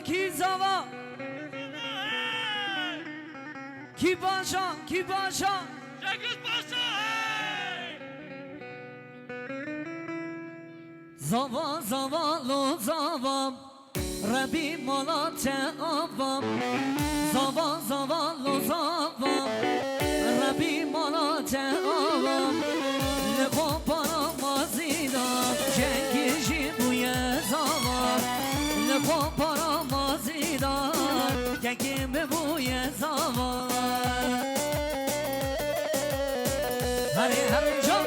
کی زوا کی باشا کی باشا Cengiz Paşa! زوا زوا لو زوا ربی مالات آبام زوا زوا لو زوا ربی مالات آبام لبا پارا مازیدم جنگیشی بوی زوا لبا پارا مازیدم جنگیم بوی زوا هری هری جان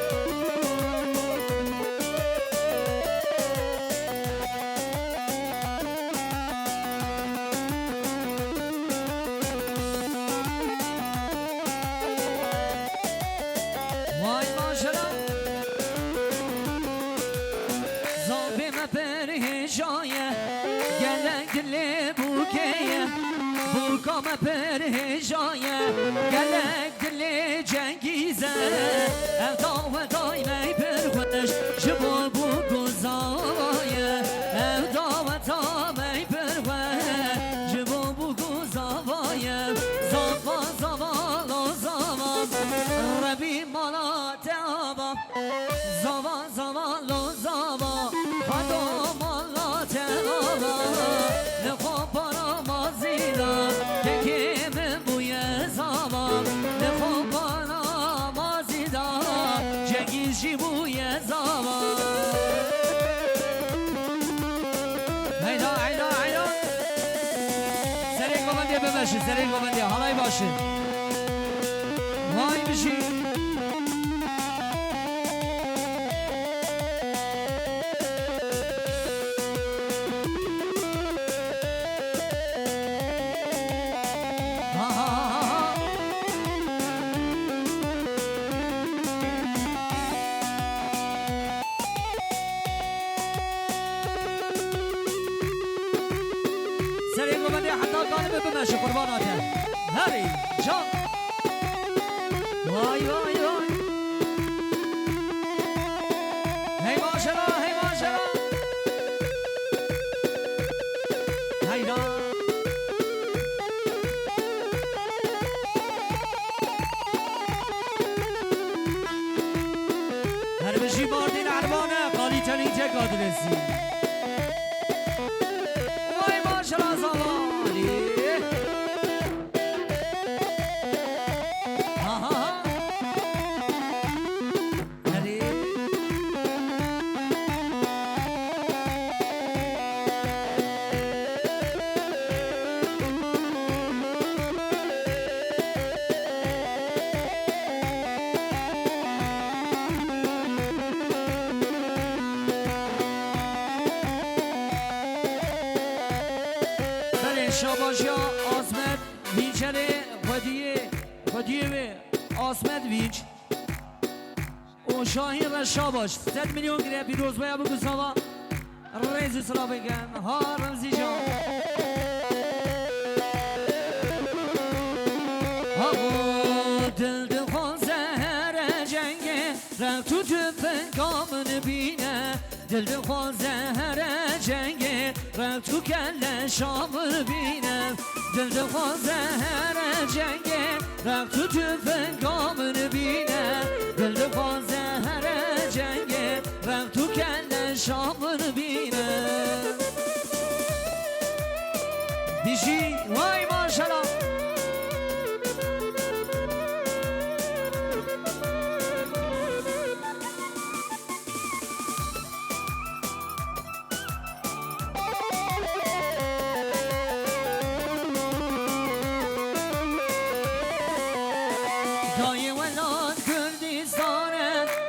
Kama perhijaya gelek dili Cengiz'e evda ve daime perveş jibol bu guzavaya evda ve daime perveş jibol bu guzavaya zava zava lo zava Rabbi mala teaba zava zava lo zava hado mala teaba ne kopara mazida بوی زوا هیدا هیدا هیدا سریع گوبندیه ببشی سریع گوبندیه حالای باشی وای بشی بمشي قرباناته هري جان واي واي واي هي ماشرا هي ماشرا هيدا هر بشي باردين عربانه قالي تاني تقعد رسي واي ماشرا زوالي شاباشا آسمت ویچره خودیه آسمت ویچ و شاهین و شاباش 100 میلیون گره پیروز باید بگو سوا ریزی سلا بگن ها رمزی جان ها دل دخان زهر جنگه رفت تو تفن کامن بینه دل دخان زهر جنگه رفت تو کل شامل بینم دل دخان زهر جنگه رفت تو تفن کامن بینم دل دخان زهر جنگه رفت تو کل شامل بینم بیشی وای ماشالله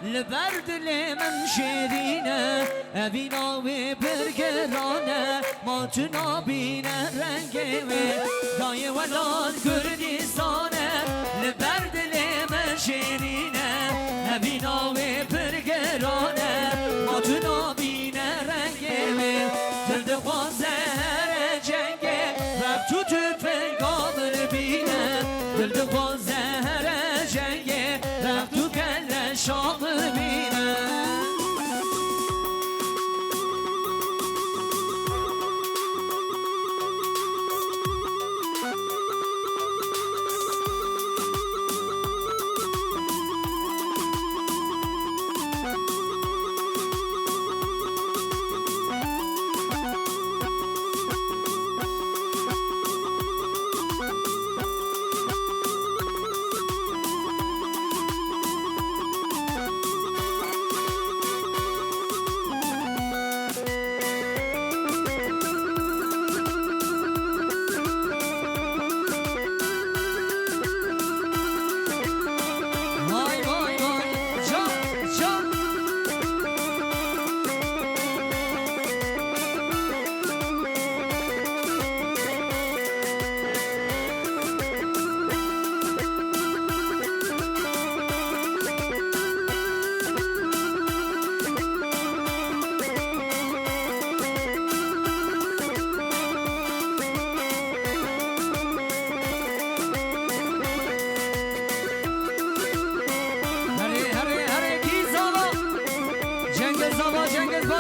لبر دل من شیرینه اوینا و برگرانه ما تو نابینه رنگه و دای ولاد کردستانه لبر دل من شیرینه اوینا و برگرانه ما تو نابینه رنگه و دل دخواه زهر جنگه رب تو تفن کامل بینه دل دخواه زهر جنگه رب تو کل شامل بینه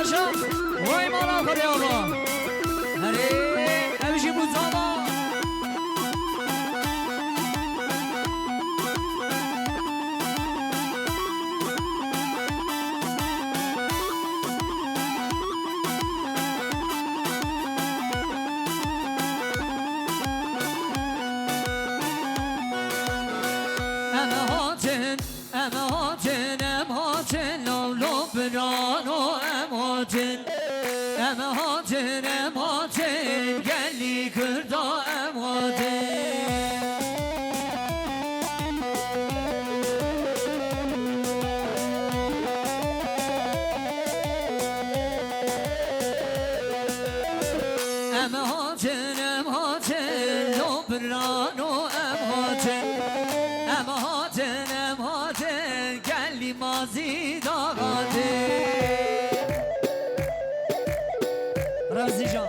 ماشا وای مالا خدا آقا هره همیشه بوزاما رمزی جان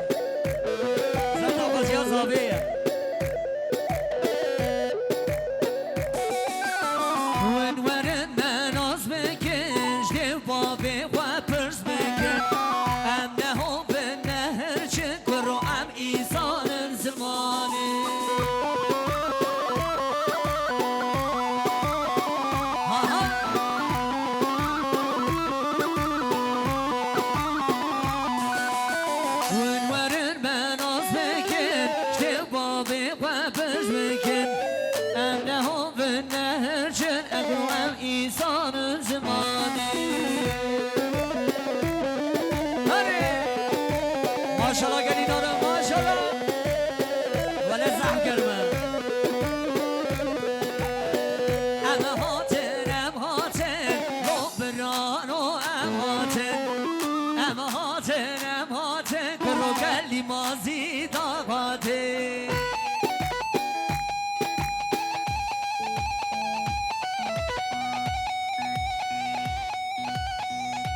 زنده بازی ها زابه ونورن من از بکش دیو بابه و پرس بکن ام نهو به نهر چه کرو ام ایزان زمانه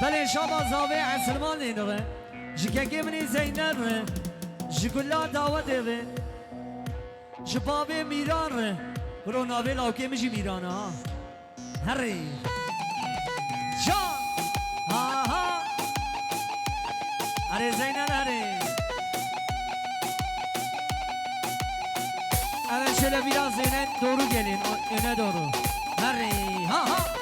بله شما زاوی عسلمان اینوه جکه منی زینر جکلا دعوت ایوه جبابه میران برو ناوی لاوکه میشی میران ها هری جان ها ها اره زینر اره اول şöyle biraz öne doğru gelin öne doğru hadi ha ha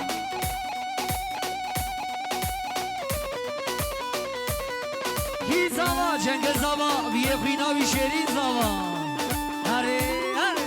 Hi zava cengiz zava viye khina vi şerin zava hadi hadi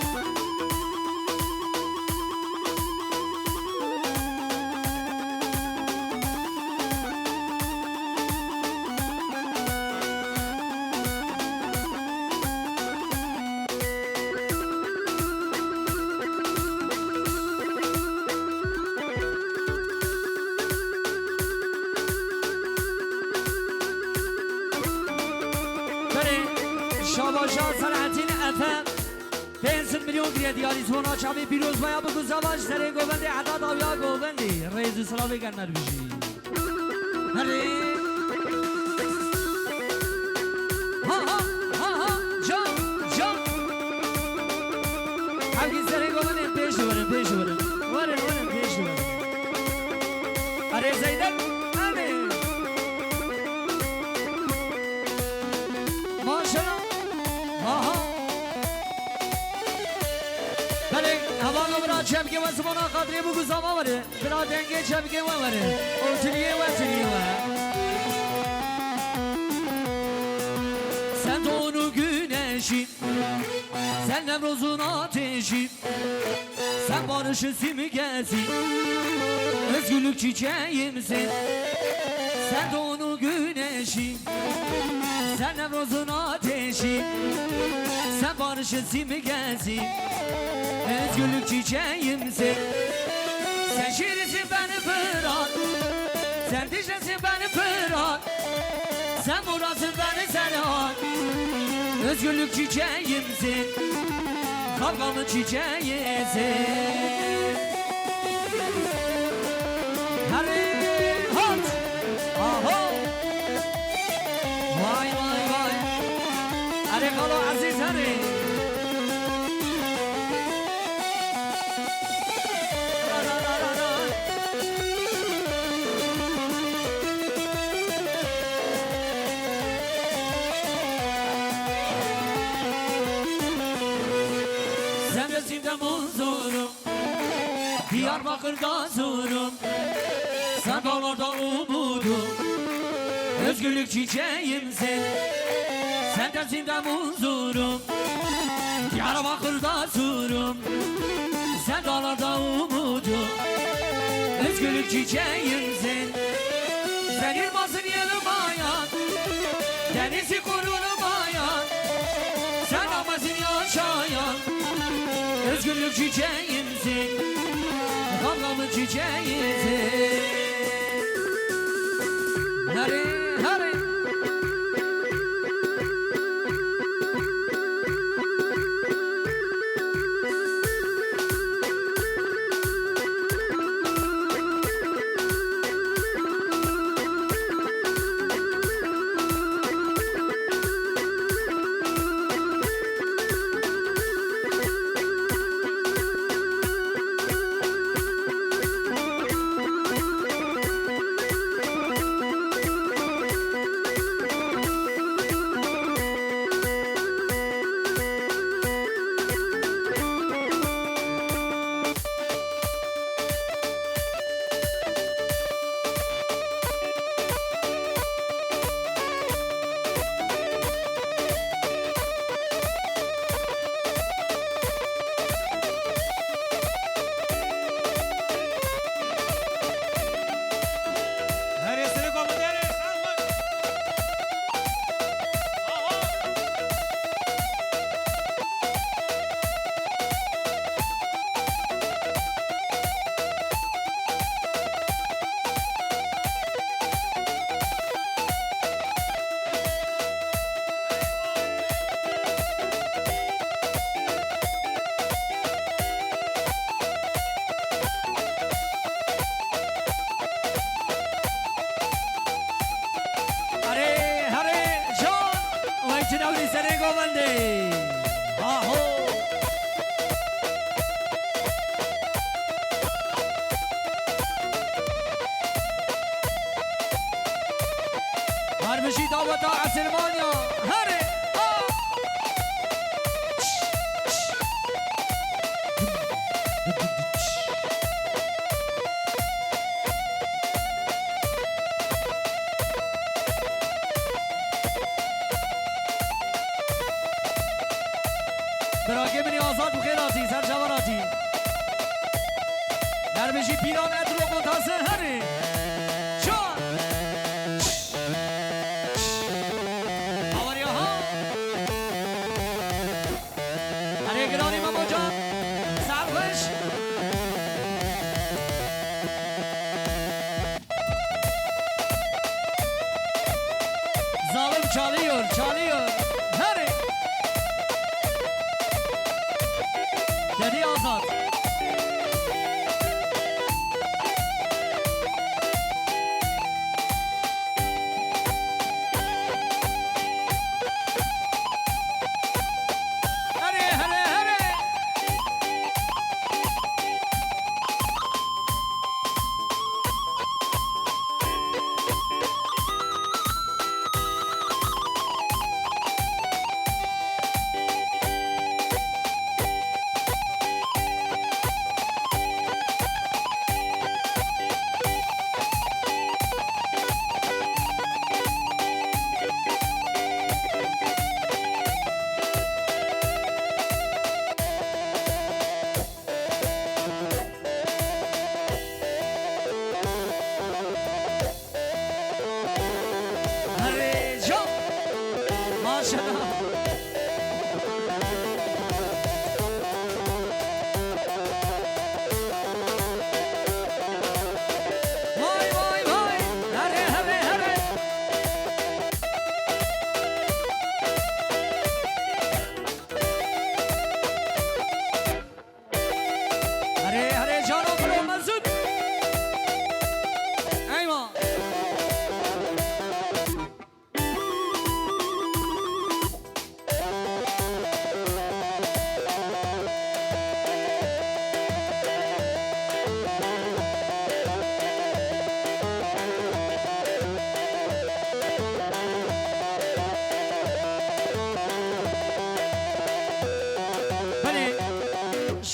شاباشان سرعتین افهم 5 میلیون گریه دیاری تونا چاوی پیروز بایا بگو زواج سره گوبندی عداد آویا گوبندی ریزو سلاوی گرمر بشی هره ها ها ها ها جان جان همگی سره گوبندی پیش برن پیش برن ورن ورن پیش برن هره زیدن هره ماشالله چمکه و زمانا قدری بگو زما وره بلا دنگه چمکه و وره اورتلیه و تلیه و sen doğunu güneşim sen Nevruz'un ateşim sen barışın simgesi özgürlük çiçeğimsin sen doğunu güneşim sen Nevruz'un ateşim sen barışın simgesi özgürlük çiçeğimsin sen şiirsin beni fırat sen dişlesin beni fırat sen burasın beni senat özgürlük çiçeğimsin kavgamın çiçeğisin hadi hot aho vay vay vay hadi kalo aziz hadi Diyarbakır'da zorum, sen dağlarda umudum. Özgürlük çiçeğimsin, sen denizimde huzurum. Diyarbakır'da zorum, sen dağlarda umudum. Özgürlük çiçeğimsin, sen yılmazın yılmayan, denizi korunmayan, sen amazın yaşayan. Özgürlük çiçeğimsin, kavgamın çiçeğimsin. Hare hare. هرمشي دعوة عسلمانيا هري براقه منی آزاد بخیراتی سر جواراتی هرمشي پیران ادرو منتاسه هري Çalıyor, çalıyor. Hadi. Dedi Azat. Hadi, hadi, hadi.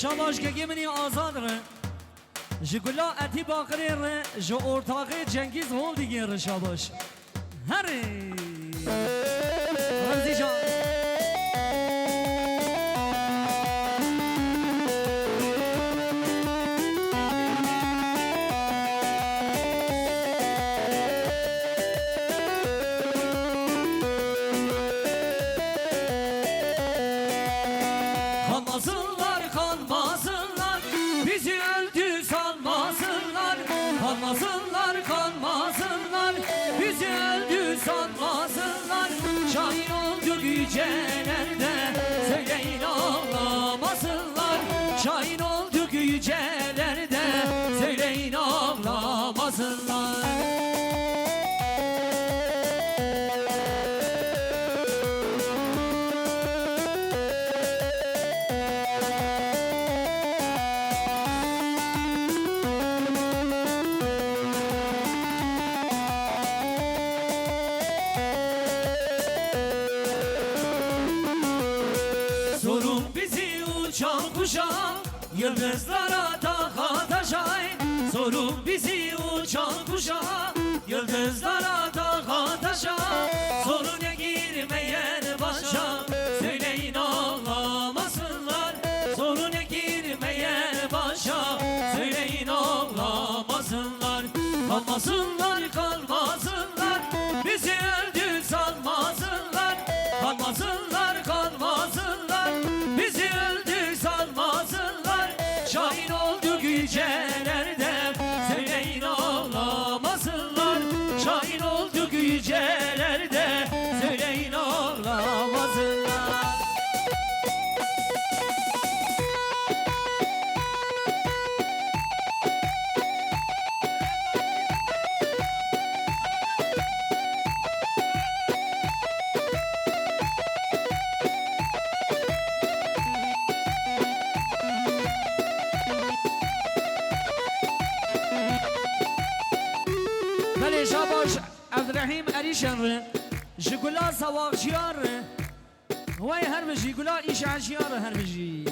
شاباش که گمینی آزاد ره جگلا اتی باقری ر جو ارتاقی جنگیز هول دیگه رشا باش هری رمزی جان Kanmasınlar, kanmasınlar, bizi öldü sanmasınlar. Kanmasınlar, kanmasınlar, bizi öldü sanmasınlar. Şahin olduk yücelerde, söyleyin ağlamasınlar. Şahin olduk yücelerde, söyleyin ağlamasınlar. Sorun bizi uçan kuşa, yıldızlara taha taşay. Sorun bizi uçan kuşa, yıldızlara taha taşa. Soruna girmeyen başa, söyleyin ağlamasınlar. Soruna girmeyen başa, söyleyin ağlamasınlar. Kalmasınlar, kalmasınlar, bizi öldü sanmasınlar. Kalmasınlar, kalmasınlar, bizi öldü sanmasınlar. Şahin olduk yücelerde, söyleyin ağlamasınlar. Şahin olduk yücelerde, söyleyin ağlamasınlar. بله شاباش عبدالرحیم علیشن جگولا سواقشیار وای هر بجی گولا ایش عشیار هر بجی